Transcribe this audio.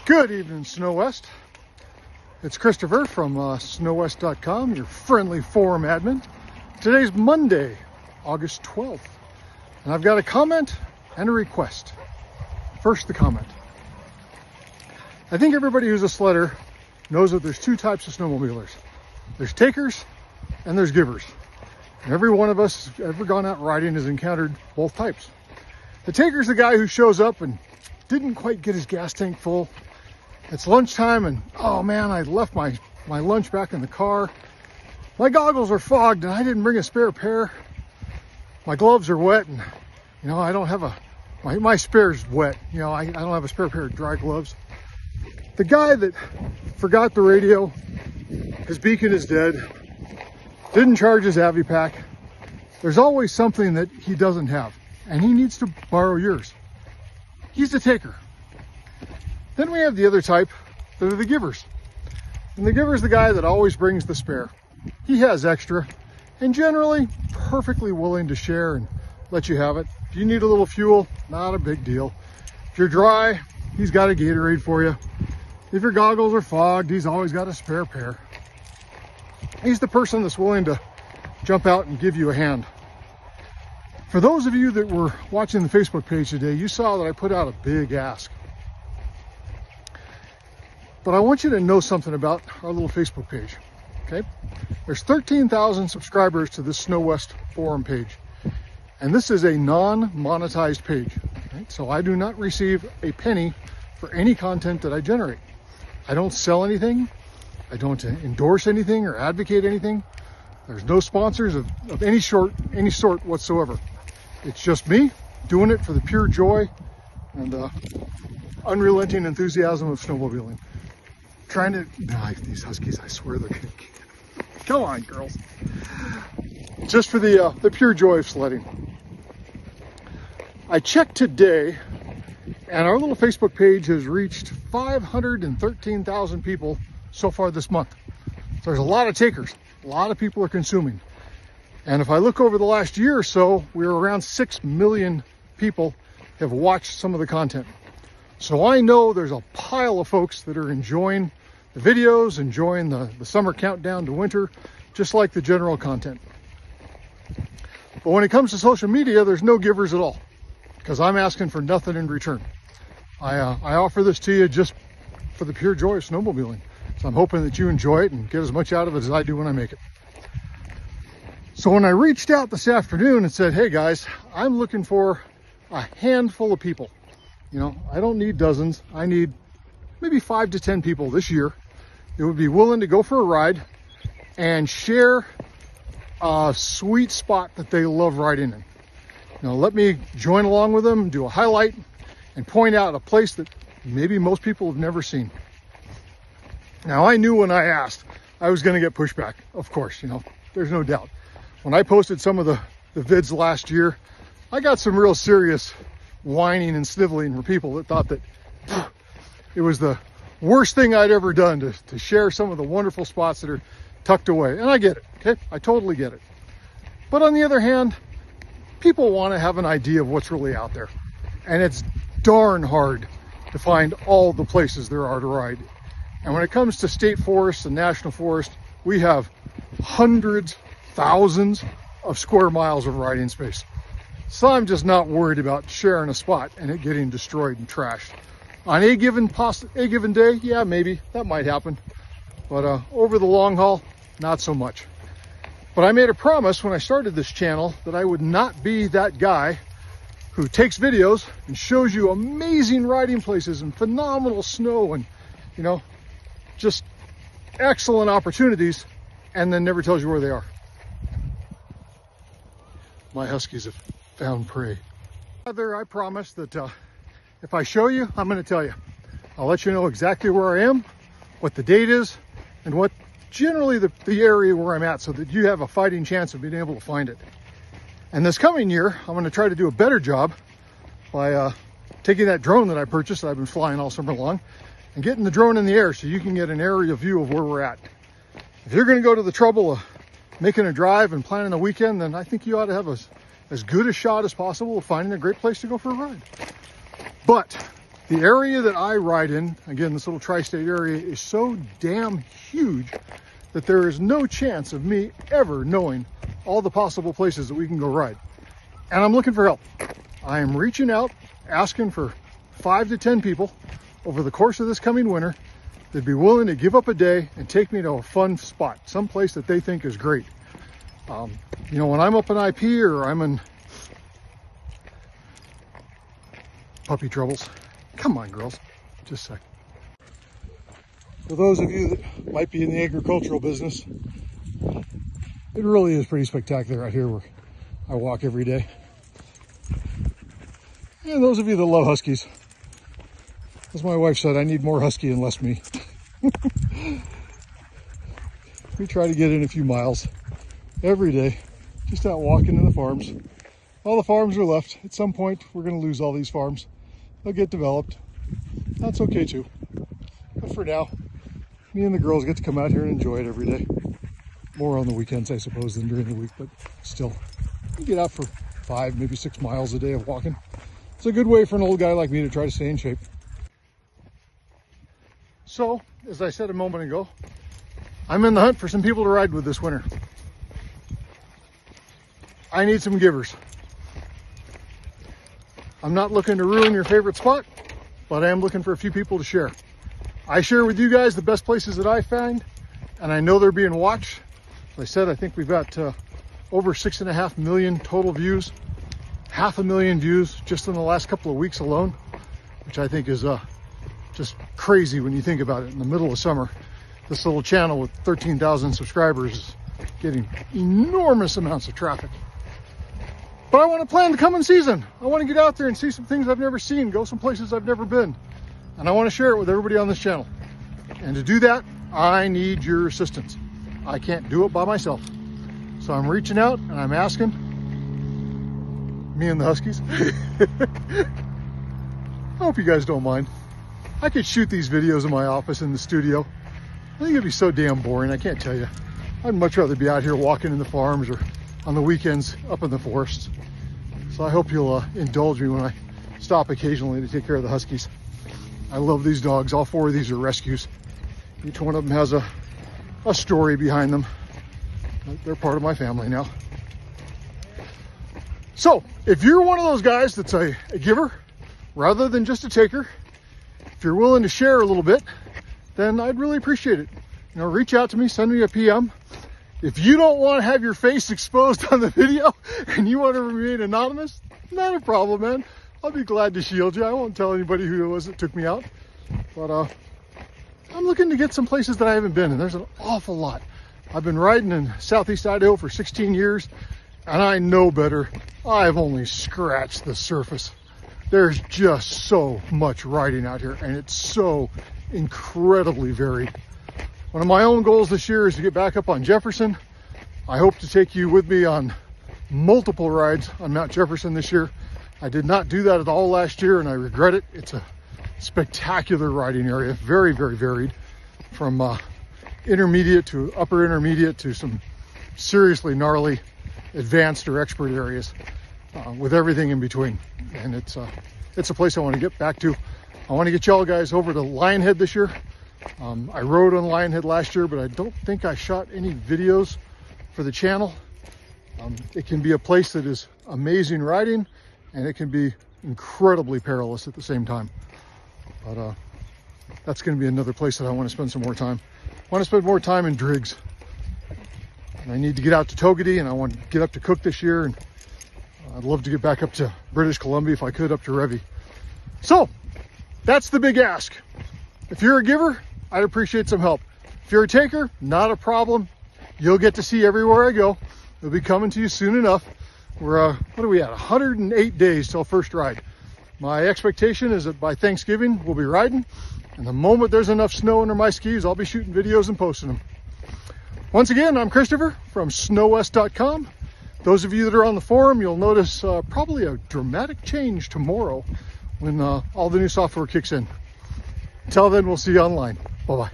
Good evening, Snow West. It's Christopher from snowwest.com, your friendly forum admin. Today's Monday, August 12th, and I've got a comment and a request. First, the comment. I think everybody who's a sledder knows that there's two types of snowmobilers. There's takers and there's givers. And every one of us who's ever gone out riding has encountered both types. The taker's the guy who shows up and didn't quite get his gas tank full. It's lunchtime and, oh man, I left my lunch back in the car. My goggles are fogged and I didn't bring a spare pair. My gloves are wet and, I don't have my spare's wet. I don't have a spare pair of dry gloves. The guy that forgot the radio, his beacon is dead, didn't charge his Avi pack. There's always something that he doesn't have and he needs to borrow yours. He's the taker. Then we have the other type that are the givers. And the giver's the guy that always brings the spare. He has extra and generally perfectly willing to share and let you have it. If you need a little fuel, not a big deal. If you're dry, he's got a Gatorade for you. If your goggles are fogged, he's always got a spare pair. He's the person that's willing to jump out and give you a hand. For those of you that were watching the Facebook page today, you saw that I put out a big ask. But I want you to know something about our little Facebook page, okay? There's 13,000 subscribers to this Snow West forum page. And this is a non-monetized page, right? So I do not receive a penny for any content that I generate. I don't sell anything. I don't endorse anything or advocate anything. There's no sponsors of any sort whatsoever. It's just me doing it for the pure joy and unrelenting enthusiasm of snowmobiling. Trying to, these huskies, I swear they're gonna come on, girls. Just for the pure joy of sledding. I checked today, and our little Facebook page has reached 513,000 people so far this month. So there's a lot of takers, a lot of people are consuming. And if I look over the last year or so, we're around 6 million people have watched some of the content. So I know there's a pile of folks that are enjoying the videos, enjoying the summer countdown to winter, just like the general content. But when it comes to social media, there's no givers at all, because I'm asking for nothing in return. I offer this to you just for the pure joy of snowmobiling. So I'm hoping that you enjoy it and get as much out of it as I do when I make it. So when I reached out this afternoon and said, hey guys, I'm looking for a handful of people. I don't need dozens. I need maybe 5 to 10 people this year that would be willing to go for a ride and share a sweet spot that they love riding in. Let me join along with them, do a highlight, and point out a place that maybe most people have never seen. Now, I knew when I asked, I was going to get pushback. Of course, there's no doubt. When I posted some of the vids last year, I got some real serious whining and sniveling from people that thought that it was the worst thing I'd ever done to share some of the wonderful spots that are tucked away. And I get it, okay? I totally get it. But on the other hand, people want to have an idea of what's really out there. And it's darn hard to find all the places there are to ride. And when it comes to state forests and national forests, we have hundreds, thousands of square miles of riding space. So I'm just not worried about sharing a spot and it getting destroyed and trashed. On a given day, yeah, maybe that might happen. But over the long haul, not so much. But I made a promise when I started this channel that I would not be that guy who takes videos and shows you amazing riding places and phenomenal snow and, just excellent opportunities and then never tells you where they are. My huskies have found prey. I promise that if I show you, I'm going to tell you. I'll let you know exactly where I am, what the date is, and what generally the area where I'm at so that you have a fighting chance of being able to find it. And this coming year, I'm going to try to do a better job by taking that drone that I purchased that I've been flying all summer long and getting the drone in the air so you can get an aerial view of where we're at. If you're going to go to the trouble of making a drive and planning a weekend, then I think you ought to have as good a shot as possible of finding a great place to go for a ride. But The area that I ride in, again, this little tri-state area, is so damn huge that there is no chance of me ever knowing all the possible places that we can go ride. And I'm looking for help. I am reaching out, asking for 5 to 10 people over the course of this coming winter that'd be willing to give up a day and take me to a fun spot, someplace that they think is great. You know, when I'm up in IP or I'm in puppy troubles, come on girls, just a sec. For those of you that might be in the agricultural business, it really is pretty spectacular out here where I walk every day. And those of you that love huskies, as my wife said, I need more husky and less me. We try to get in a few miles every day, just out walking in the farms. All the farms are left. At some point, we're going to lose all these farms. They'll get developed. That's okay too. But for now, me and the girls get to come out here and enjoy it every day. More on the weekends, I suppose, than during the week, but still, we get out for 5, maybe 6 miles a day of walking. It's a good way for an old guy like me to try to stay in shape. So, as I said a moment ago, I'm in the hunt for some people to ride with this winter. I need some givers. I'm not looking to ruin your favorite spot, but I am looking for a few people to share. I share with you guys the best places that I find, and I know they're being watched. As I said, I think we've got over 6.5 million total views, 500,000 views just in the last couple of weeks alone, which I think is just crazy when you think about it. In the middle of summer, this little channel with 13,000 subscribers is getting enormous amounts of traffic. But I want to plan the coming season. I want to get out there and see some things I've never seen, go some places I've never been. And I want to share it with everybody on this channel. And to do that, I need your assistance. I can't do it by myself. So I'm reaching out and I'm asking, me and the huskies. I hope you guys don't mind. I could shoot these videos in my office in the studio. I think it'd be so damn boring, I can't tell you. I'd much rather be out here walking in the farms or on the weekends up in the forests. So I hope you'll indulge me when I stop occasionally to take care of the huskies. I love these dogs. All 4 of these are rescues. Each one of them has a story behind them. They're part of my family now. So if you're one of those guys that's a giver rather than just a taker, if you're willing to share a little bit, then I'd really appreciate it. You know, reach out to me, send me a PM. If you don't want to have your face exposed on the video and you want to remain anonymous, not a problem, man. I'll be glad to shield you. I won't tell anybody who it was that took me out. But I'm looking to get some places that I haven't been, and there's an awful lot. I've been riding in Southeast Idaho for 16 years, and I know better. I've only scratched the surface. There's just so much riding out here, and it's so incredibly varied. One of my own goals this year is to get back up on Jefferson. I hope to take you with me on multiple rides on Mount Jefferson this year. I did not do that at all last year, and I regret it. It's a spectacular riding area, very, very varied, from intermediate to upper intermediate to some seriously gnarly advanced or expert areas, with everything in between. And it's a place I want to get back to. I want to get y'all guys over to Lionhead this year. I rode on Lionhead last year, but I don't think I shot any videos for the channel. It can be a place that is amazing riding, and it can be incredibly perilous at the same time. But that's going to be another place that I want to spend some more time. I want to spend more time in Driggs. And I need to get out to Togedy, and I want to get up to Cook this year, and I'd love to get back up to British Columbia if I could, up to Revy. So that's the big ask. If you're a giver, I'd appreciate some help. If you're a taker, not a problem. You'll get to see everywhere I go. It'll be coming to you soon enough. We're, what are we at? 108 days till first ride. My expectation is that by Thanksgiving, we'll be riding. And the moment there's enough snow under my skis, I'll be shooting videos and posting them. Once again, I'm Christopher from snowwest.com. Those of you that are on the forum, you'll notice probably a dramatic change tomorrow when all the new software kicks in. Until then, we'll see you online. Bye-bye.